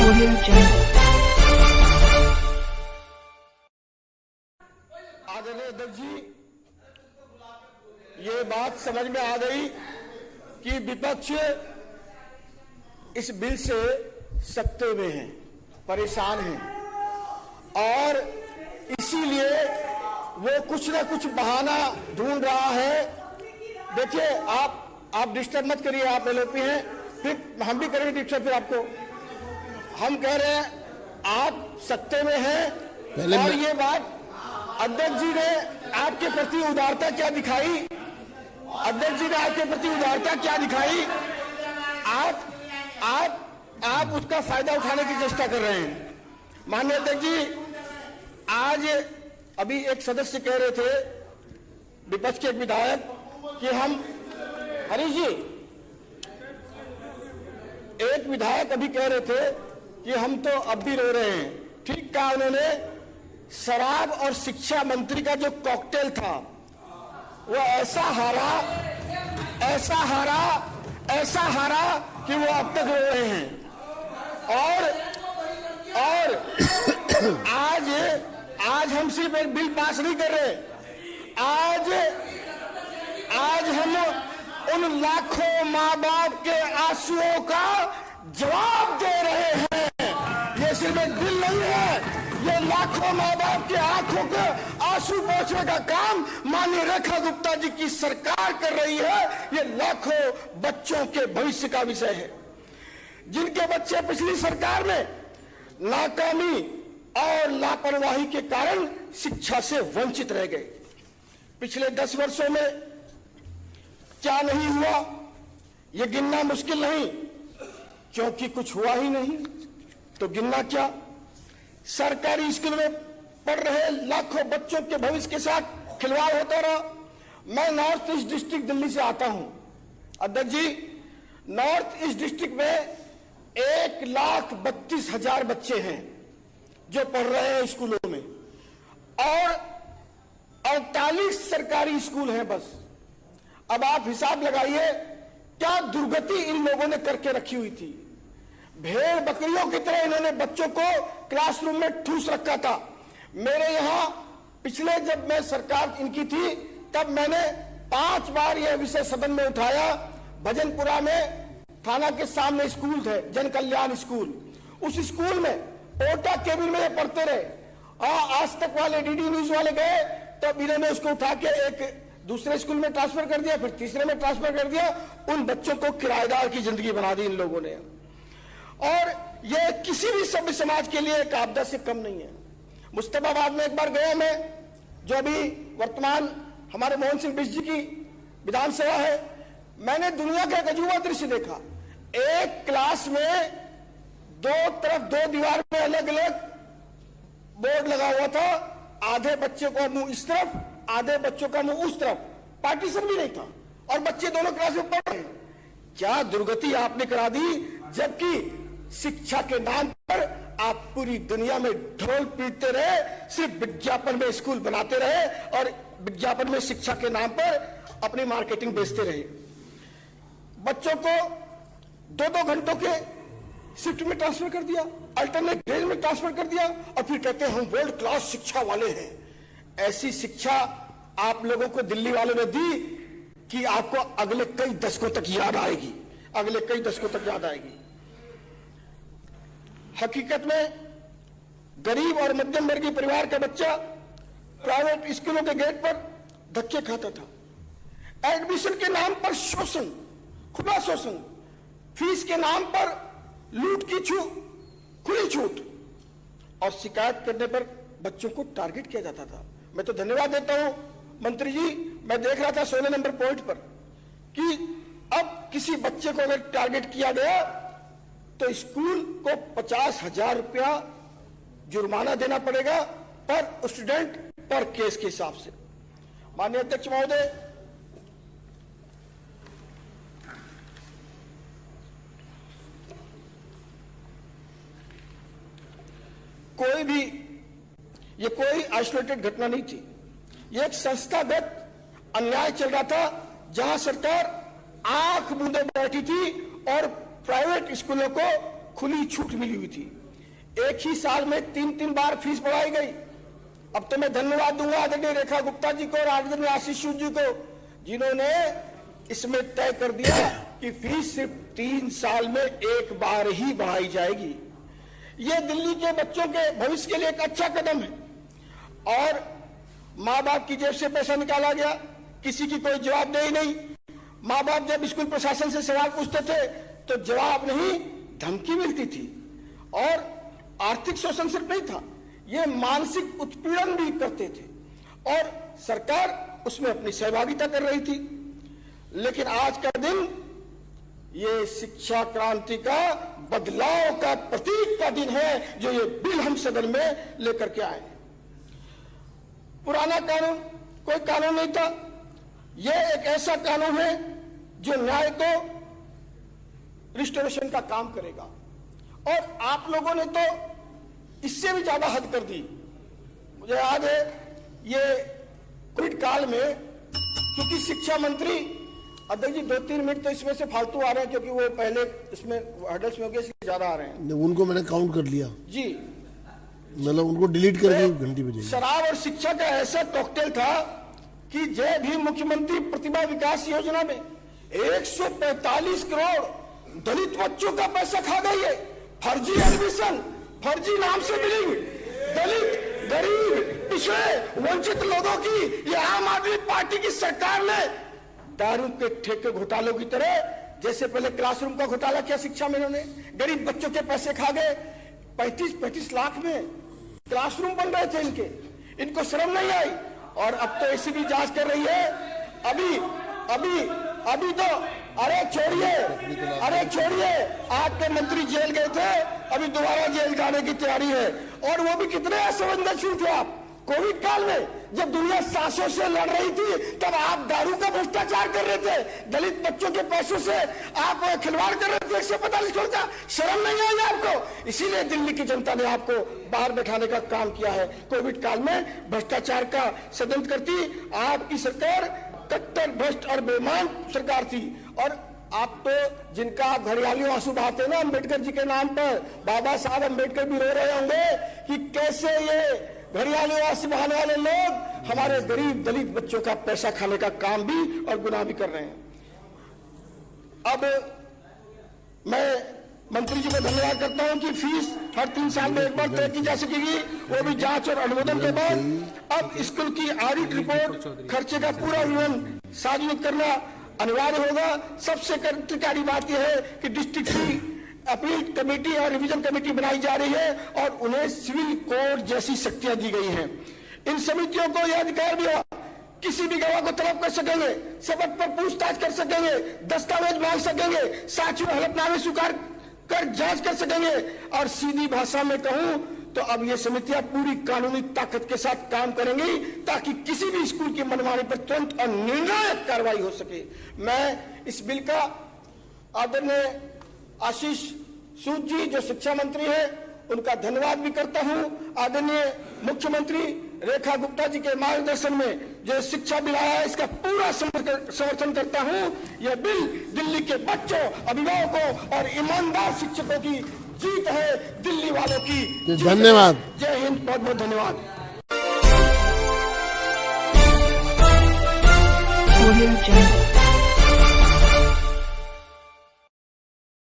Audio Jungle। आदरणीय अध्यक्ष जी, ये बात समझ में आ गई कि विपक्ष इस बिल से सकते हुए हैं, परेशान हैं और इसीलिए वो कुछ ना कुछ बहाना ढूंढ रहा है। देखिए, आप डिस्टर्ब मत करिए, आप एलओपी हैं, फिर हम भी करेंगे डिस्टर्ब। फिर आपको हम कह रहे हैं आप सकते में हैं और ये बात अध्यक्ष जी ने आपके प्रति उदारता क्या दिखाई, अध्यक्ष जी ने आपके प्रति उदारता क्या दिखाई, आप उसका फायदा उठाने की चेष्टा कर रहे हैं। माननीय अध्यक्ष जी, आज अभी एक सदस्य कह रहे थे, विपक्ष के एक विधायक, कि हम हरीश जी, एक विधायक अभी कह रहे थे कि हम तो अब भी रो रहे हैं। ठीक कहा उन्होंने, शराब और शिक्षा मंत्री का जो कॉकटेल था वो ऐसा हारा कि वो अब तक रो रहे हैं। और आज हम सिर्फ एक बिल पास नहीं कर रहे, आज हम उन लाखों माँ बाप के आंसुओं का जवाब दे रहे हैं। ये सिर्फ एक बिल नहीं है, ये लाखों माँ बाप के आंखों के आंसू पोंछने का काम माननीय रेखा गुप्ता जी की सरकार कर रही है। ये लाखों बच्चों के भविष्य का विषय है, जिनके बच्चे पिछली सरकार में नाकामी और लापरवाही के कारण शिक्षा से वंचित रह गए। पिछले 10 वर्षों में क्या नहीं हुआ ये गिनना मुश्किल नहीं, क्योंकि कुछ हुआ ही नहीं तो गिनना क्या। सरकारी स्कूल में पढ़ रहे लाखों बच्चों के भविष्य के साथ खिलवाड़ होता रहा। मैं नॉर्थ ईस्ट डिस्ट्रिक्ट दिल्ली से आता हूं अध्यक्ष जी। नॉर्थ ईस्ट डिस्ट्रिक्ट में 1,32,000 बच्चे हैं जो पढ़ रहे हैं स्कूलों में और 48 सरकारी स्कूल हैं बस। अब आप हिसाब लगाइए क्या दुर्गति इन लोगों ने करके रखी हुई थी। भेड़ बकरियों की तरह इन्होंने बच्चों को क्लासरूम में ठूस रखा था। मेरे यहां पिछले जब मैं सरकार इनकी थी तब मैंने 5 बार यह विषय सदन में उठाया। भजनपुरा में थाना के सामने स्कूल थे, जन कल्याण स्कूल, उस स्कूल में ओटा केबिन में ये पढ़ते रहे। आज तक वाले डीडी न्यूज वाले गए तब इन्होंने उसको उठा के एक दूसरे स्कूल में ट्रांसफर कर दिया, फिर तीसरे में ट्रांसफर कर दिया। उन बच्चों को किराएदार की जिंदगी बना दी इन लोगों ने। और ये किसी भी सभ्य समाज के लिए एक आपदा से कम नहीं है। मुस्तफाबाद में एक बार गया मैं, जो अभी वर्तमान हमारे मोहन सिंह बिष्ट जी की विधानसभा है। मैंने दुनिया का एक अजूबा दृश्य देखा। एक क्लास में 2 तरफ 2 दीवार में अलग अलग बोर्ड लगा हुआ था। आधे बच्चे का मुंह इस तरफ, आधे बच्चों का मुंह उस तरफ, पार्टीशन भी नहीं था और बच्चे दोनों क्लास में पढ़ रहे हैं। क्या दुर्गति आपने करा दी, जबकि शिक्षा के नाम पर आप पूरी दुनिया में ढोल पीटते रहे, सिर्फ विज्ञापन में स्कूल बनाते रहे और विज्ञापन में शिक्षा के नाम पर अपनी मार्केटिंग बेचते रहे। बच्चों को 2-2 घंटों के शिफ्ट में ट्रांसफर कर दिया, अल्टरनेट ग्रेड में ट्रांसफर कर दिया और फिर कहते हैं हम वर्ल्ड क्लास शिक्षा वाले हैं। ऐसी शिक्षा आप लोगों को दिल्ली वालों ने दी कि आपको अगले कई दशकों तक याद आएगी, अगले कई दशकों तक याद आएगी। हकीकत में गरीब और मध्यम वर्गीय परिवार का बच्चा प्राइवेट स्कूलों के गेट पर धक्के खाता था। एडमिशन के नाम पर शोषण, खुला शोषण, फीस के नाम पर लूट की खुली छूट और शिकायत करने पर बच्चों को टारगेट किया जाता था। मैं तो धन्यवाद देता हूं मंत्री जी, मैं देख रहा था 16 नंबर पॉइंट पर कि अब किसी बच्चे को अगर टारगेट किया गया तो स्कूल को 50,000 रुपया जुर्माना देना पड़ेगा पर स्टूडेंट पर केस के हिसाब से। माननीय अध्यक्ष महोदय, ये कोई आइसोलेटेड घटना नहीं थी, ये एक संस्थागत अन्याय चल रहा था जहां सरकार आंख मूंदे बैठी थी और प्राइवेट स्कूलों को खुली छूट मिली हुई थी। एक ही साल में 3-3 बार फीस बढ़ाई गई। अब तो मैं धन्यवाद दूंगा आदरणीय रेखा गुप्ता जी को और आदरणीय आशीष सूद जी को, जिन्होंने इसमें तय कर दिया कि फीस सिर्फ 3 साल में एक बार ही बढ़ाई जाएगी। यह दिल्ली के बच्चों के भविष्य के लिए एक अच्छा कदम है। और माँ बाप की जेब से पैसा निकाला गया, किसी की कोई जवाबदेही नहीं। माँ बाप जब स्कूल प्रशासन से सवाल पूछते थे तो जवाब नहीं, धमकी मिलती थी। और आर्थिक शोषण सिर्फ नहीं था, ये मानसिक उत्पीड़न भी करते थे और सरकार उसमें अपनी सहभागिता कर रही थी। लेकिन आज का दिन ये शिक्षा क्रांति का, बदलाव का प्रतीक का दिन है, जो ये बिल हम सदन में लेकर के आए। पुराना कानून कोई कानून नहीं था, यह एक ऐसा कानून है जो न्याय को रिस्टोरेशन का काम करेगा। और आप लोगों ने तो इससे भी ज्यादा हद कर दी। मुझे याद है ये कोविड काल में, क्योंकि शिक्षा मंत्री, अध्यक्ष जी 2-3 मिनट तो इसमें से फालतू आ रहे हैं क्योंकि वो पहले इसमें हर्डल्स में हो गए, इसलिए ज्यादा आ रहे हैं। उनको मैंने काउंट कर लिया जी, मतलब उनको डिलीट करके घंटी बजेगी। शराब और शिक्षा का ऐसा कॉकटेल था कि जय भीम मुख्यमंत्री प्रतिभा विकास योजना में 145 करोड़ दलित बच्चों का पैसा खा गई है। फर्जी एडमिशन, फर्जी नाम से बिलिंग, दलित, गरीब, पिछड़े, वंचित लोगों की ये आम आदमी पार्टी की सरकार ने दारू के ठेके घोटालों की तरह, जैसे पहले क्लासरूम का घोटाला किया शिक्षा में, इन्होंने गरीब बच्चों के पैसे खा गए। 35-35 लाख में क्लासरूम बन रहे थे इनके, इनको शर्म नहीं आई। और अब तो एसीबी जांच कर रही है। अभी तो अरे छोड़िए, आपके मंत्री जेल गए थे, अभी दोबारा जेल जाने की तैयारी है। और वो भी कितने असंवेदनशील थे आप। कोविड काल में जब दुनिया सांसों से लड़ रही थी, तब आप दारू का भ्रष्टाचार कर रहे थे, दलित बच्चों के पैसों से आप खिलवाड़ कर रहे थे। 145 करोड़ का, शर्म नहीं आई आपको? इसीलिए दिल्ली की जनता ने आपको बाहर बैठाने का काम किया है। कोविड काल में भ्रष्टाचार का षड्यंत्र करती आपकी सरकार कट्टर भ्रष्ट और बेईमान सरकार थी। और आप तो जिनका घड़ियालियों आंसू बहाते ना अम्बेडकर जी के नाम पर, बाबा साहब अम्बेडकर भी रो रहे होंगे कि कैसे ये घड़ियालियों आंसू बहाने वाले लोग हमारे गरीब दलित बच्चों का पैसा खाने का काम भी और गुनाह भी कर रहे हैं। अब मैं मंत्री जी को धन्यवाद करता हूं कि फीस हर 3 साल में एक बार तय की जा सकेगी, वो भी जांच और अनुमोदन के बाद। अब स्कूल की ऑडिट रिपोर्ट, खर्चे का पूरा विवरण सार्वजनिक करना अनिवार्य होगा। सबसे क्रांतिकारी बात यह है कि डिस्ट्रिक्ट की अपील कमेटी और रिवीजन कमेटी बनाई जा रही है और उन्हें सिविल कोड जैसी शक्तियां दी गई हैं। इन समितियों को यह अधिकार भी होगा, किसी भी गवाह को तलब कर सकेंगे, शपथ पर पूछताछ कर सकेंगे, दस्तावेज मांग सकेंगे, साक्ष्य हलफनामे स्वीकार कर जांच कर सकेंगे। और सीधी भाषा में कहूं तो अब ये समितियां पूरी कानूनी ताकत के साथ काम करेंगी ताकि किसी भी स्कूल की मनमानी पर तुरंत और निर्णायक कार्रवाई हो सके। मैं इस बिल का आदरणीय आशीष सूद जी जो शिक्षा मंत्री है उनका धन्यवाद भी करता हूं। आदरणीय मुख्यमंत्री रेखा गुप्ता जी के मार्गदर्शन में जो शिक्षा बिल आया है इसका पूरा समर्थन करता हूं। यह बिल दिल्ली के बच्चों, अभिभावकों और ईमानदार शिक्षकों की जीत है, दिल्ली वालों की। धन्यवाद। जय हिंद, बहुत बहुत धन्यवाद।